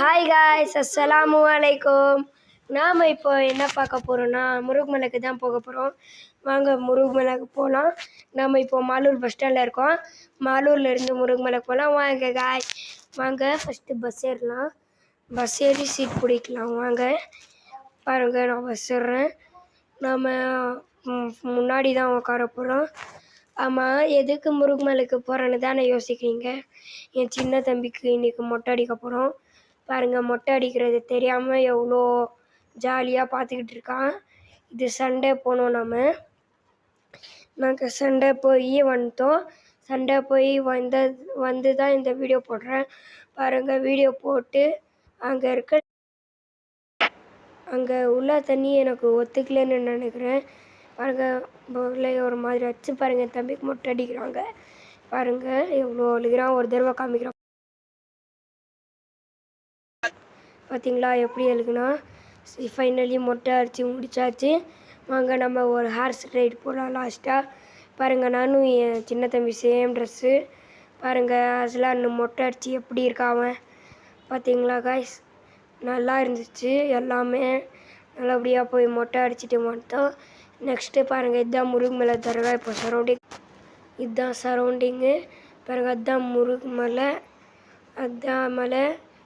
Hi guys, அஸ்ஸலாமு அலைக்கும். நாம் இப்போ என்ன பார்க்க போகிறோன்னா முருகமலைக்கு தான் போக போகிறோம். வாங்க முருகமலைக்கு போகலாம். நாம் இப்போ மாலூர் பஸ் ஸ்டாண்டில் இருக்கோம். மாலூர்லேருந்து முருகமலை போகலாம். வாங்க காய், வாங்க ஃபஸ்ட்டு பஸ் ஏறலாம். பஸ் ஏறி சீட் பிடிக்கலாம். வாங்க பாருங்கள், நான் பஸ் ஏறுறேன். நாம் முன்னாடி தான் உட்கார போகிறோம். ஆமாம், எதுக்கு முருகமலைக்கு போகிறேன்னு தானே யோசிக்கிறீங்க. என் சின்ன தம்பிக்கு இன்றைக்கி மொட்டை அடிக்க போகிறோம். பாருங்கள், மொட்டை அடிக்கிறது தெரியாமல் எவ்வளோ ஜாலியாக பார்த்துக்கிட்டு இருக்கான். இது சண்டே போனோம். நாங்கள் சண்டே போய் வந்துட்டோம். சண்டே போய் வந்து தான் இந்த வீடியோ போடுறேன். பாருங்கள், வீடியோ போட்டு அங்கே உள்ள தண்ணி எனக்கு ஒத்துக்கலன்னு நினைக்கிறேன். பாருங்கள், பொருளை ஒரு மாதிரி வச்சு பாருங்கள், தம்பிக்கு மொட்டை அடிக்கிறாங்க. பாருங்கள் எவ்வளோ அழுகிறான். ஒரு தடவை காமிக்கிறான் பார்த்தீங்களா எப்படி அழுகுனா. ஃபைனலி மொட்டை அடித்து முடிச்சாச்சு. வாங்க நம்ம ஒரு ஹார்ஸ் ரைடு போகலாம் லாஸ்ட்டாக. பாருங்கள், நானும் என் சின்ன தம்பி சேம் ட்ரெஸ்ஸு. பாருங்கள், அசலான் மொட்டை அடித்து எப்படி இருக்காவன் பார்த்தீங்களா காய்ஸ். நல்லா இருந்துச்சு. எல்லாமே நல்லபடியாக போய் மொட்டை அடிச்சுட்டு வந்துட்டோம். நெக்ஸ்ட்டு பாருங்கள், இதுதான் முருகமலை தர்கா. இப்போ இதுதான் சரௌண்டிங்கு. பாருங்கள், அதுதான் முருகமலை, அதுதான் மலை.